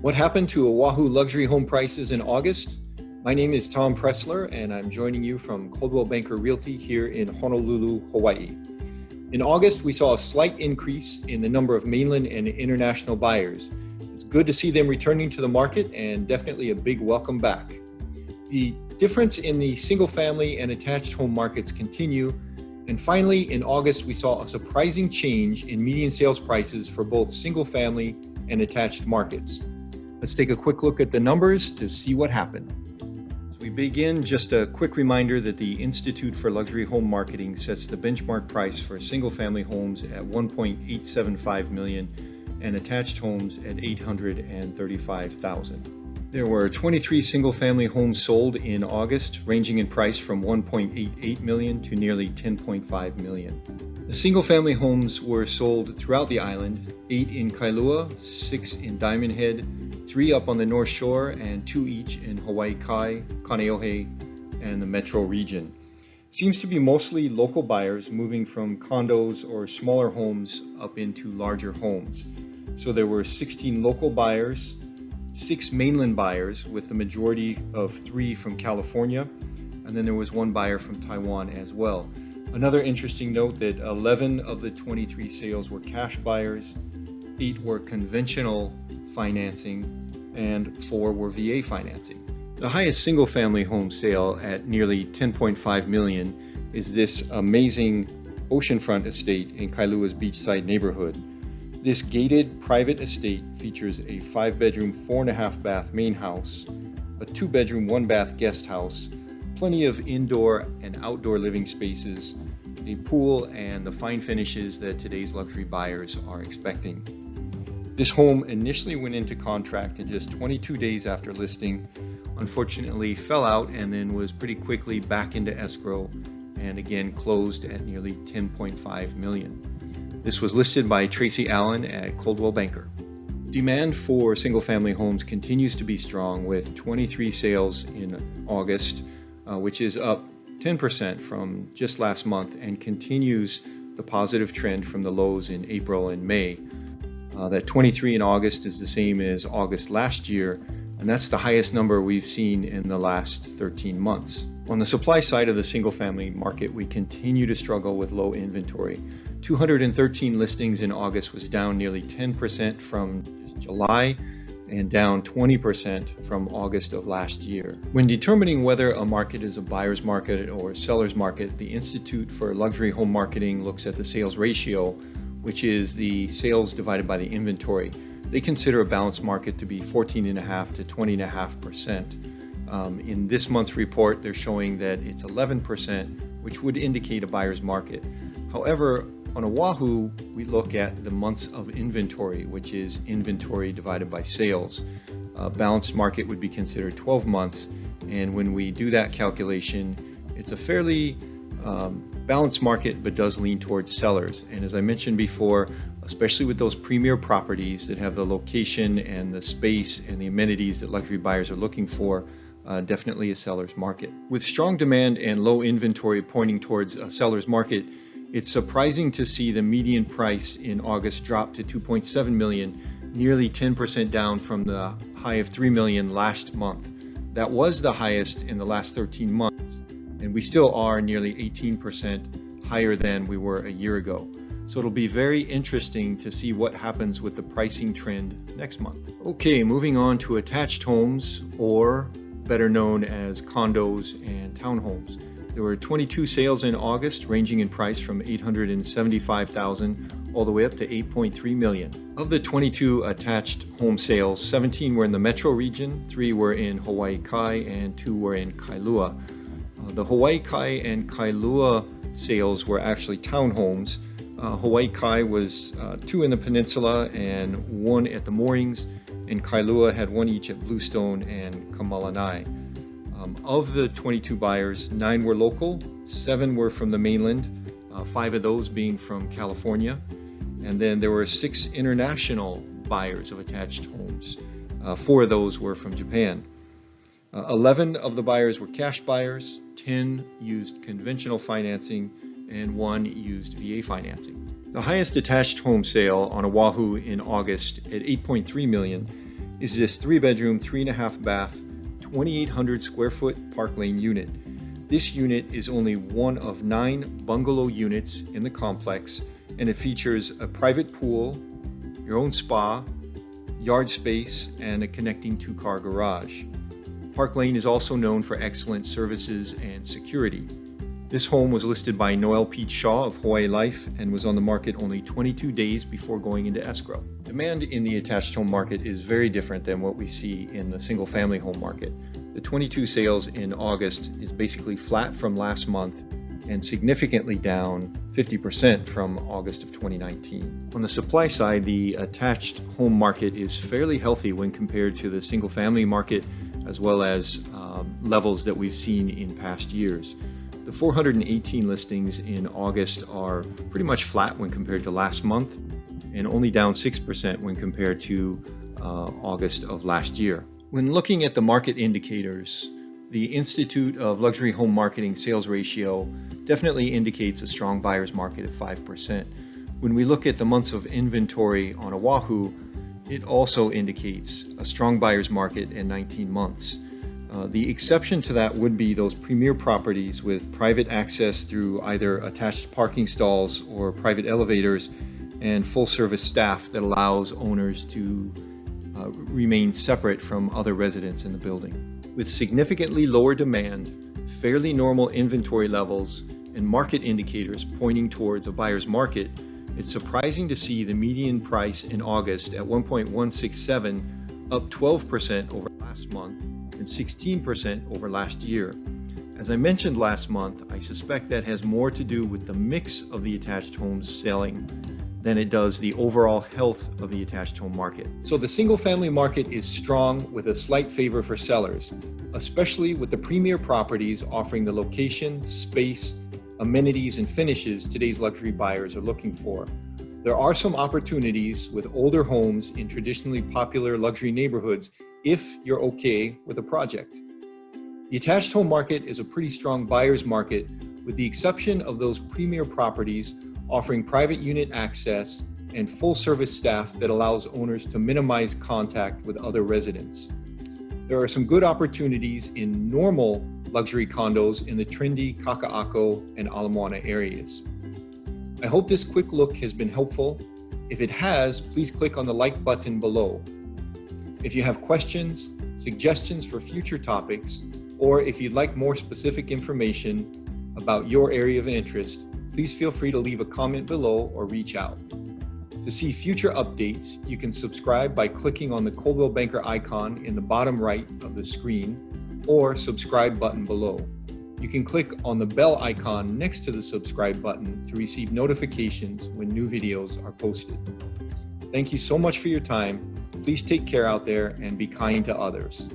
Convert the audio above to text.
What happened to Oahu luxury home prices in August? My name is Tom Pressler, and I'm joining you from Coldwell Banker Realty here in Honolulu, Hawaii. In August, we saw a slight increase in the number of mainland and international buyers. It's good to see them returning to the market and definitely a big welcome back. The difference in the single-family and attached home markets continue. And finally, in August, we saw a surprising change in median sales prices for both single-family and attached markets. Let's take a quick look at the numbers to see what happened. As we begin, just a quick reminder that the Institute for Luxury Home Marketing sets the benchmark price for single-family homes at $1.875 million and attached homes at $835,000. There were 23 single-family homes sold in August, ranging in price from $1.88 million to nearly $10.5 million. The single-family homes were sold throughout the island, 8 in Kailua, 6 in Diamond Head, 3 up on the North Shore, and 2 each in Hawaii Kai, Kaneohe, and the metro region. It seems to be mostly local buyers moving from condos or smaller homes up into larger homes. So there were 16 local buyers, 6 mainland buyers, with the majority of 3 from California, and then there was 1 buyer from Taiwan as well. Another interesting note that 11 of the 23 sales were cash buyers, 8 were conventional financing, and 4 were VA financing. The highest single-family home sale at nearly $10.5 million is this amazing oceanfront estate in Kailua's beachside neighborhood. This gated private estate features a 5-bedroom, 4.5-bath main house, a 2-bedroom, 1-bath guest house, plenty of indoor and outdoor living spaces, a pool, and the fine finishes that today's luxury buyers are expecting. This home initially went into contract in just 22 days after listing, unfortunately fell out and then was pretty quickly back into escrow and again closed at nearly $10.5 million. This was listed by Tracy Allen at Coldwell Banker. Demand for single-family homes continues to be strong with 23 sales in August, which is up 10% from just last month and continues the positive trend from the lows in April and May. That 23 in August is the same as August last year, and that's the highest number we've seen in the last 13 months. On the supply side of the single-family market, we continue to struggle with low inventory. 213 listings in August was down nearly 10% from July and down 20% from August of last year. When determining whether a market is a buyer's market or a seller's market, the Institute for Luxury Home Marketing looks at the sales ratio, which is the sales divided by the inventory. They consider a balanced market to be 14.5% to 20.5%. In this month's report, they're showing that it's 11%, which would indicate a buyer's market. However, on Oahu, we look at the months of inventory, which is inventory divided by sales. A balanced market would be considered 12 months, and when we do that calculation, it's a fairly balanced market, but does lean towards sellers. And as I mentioned before, especially with those premier properties that have the location and the space and the amenities that luxury buyers are looking for, definitely a seller's market. With strong demand and low inventory pointing towards a seller's market, it's surprising to see the median price in August drop to $2.7 million, nearly 10% down from the high of $3 million last month. That was the highest in the last 13 months, and we still are nearly 18% higher than we were a year ago. So it'll be very interesting to see what happens with the pricing trend next month. Okay, moving on to attached homes, or better known as condos and townhomes. There were 22 sales in August, ranging in price from $875,000 all the way up to $8.3 million. Of the 22 attached home sales, 17 were in the metro region, 3 were in Hawaii Kai, and 2 were in Kailua. The Hawaii Kai and Kailua sales were actually townhomes. Hawaii Kai was 2 in the peninsula and 1 at the moorings, and Kailua had 1 each at Bluestone and Kamalanai. Of the 22 buyers, 9 were local, 7 were from the mainland, 5 of those being from California, and then there were 6 international buyers of attached homes. 4 of those were from Japan. 11 of the buyers were cash buyers, 10 used conventional financing, and 1 used VA financing. The highest attached home sale on Oahu in August at $8.3 million is this 3-bedroom, 3.5-bath, 2,800 square foot Park Lane unit. This unit is only one of 9 bungalow units in the complex, and it features a private pool, your own spa, yard space, and a connecting 2-car garage. Park Lane is also known for excellent services and security. This home was listed by Noel Pete Shaw of Hawaii Life and was on the market only 22 days before going into escrow. Demand in the attached home market is very different than what we see in the single-family home market. The 22 sales in August is basically flat from last month and significantly down 50% from August of 2019. On the supply side, the attached home market is fairly healthy when compared to the single-family market, as well as levels that we've seen in past years. The 418 listings in August are pretty much flat when compared to last month, and only down 6% when compared to August of last year. When looking at the market indicators, the Institute of Luxury Home Marketing sales ratio definitely indicates a strong buyer's market of 5%. When we look at the months of inventory on Oahu, it also indicates a strong buyer's market in 19 months. The exception to that would be those premier properties with private access through either attached parking stalls or private elevators and full-service staff that allows owners to remain separate from other residents in the building. With significantly lower demand, fairly normal inventory levels, and market indicators pointing towards a buyer's market, it's surprising to see the median price in August at $1.167, up 12% over last month and 16% over last year. As I mentioned last month, I suspect that has more to do with the mix of the attached homes selling than it does the overall health of the attached home market. So the single-family market is strong with a slight favor for sellers, especially with the premier properties offering the location, space, amenities, and finishes today's luxury buyers are looking for. There are some opportunities with older homes in traditionally popular luxury neighborhoods if you're okay with a project. The attached home market is a pretty strong buyer's market, with the exception of those premier properties offering private unit access and full-service staff that allows owners to minimize contact with other residents. There are some good opportunities in normal luxury condos in the trendy Kaka'ako and Ala Moana areas. I hope this quick look has been helpful. If it has, please click on the like button below. If you have questions, suggestions for future topics, or if you'd like more specific information about your area of interest, please feel free to leave a comment below or reach out. To see future updates, you can subscribe by clicking on the Coldwell Banker icon in the bottom right of the screen or subscribe button below. You can click on the bell icon next to the subscribe button to receive notifications when new videos are posted. Thank you so much for your time. Please take care out there and be kind to others.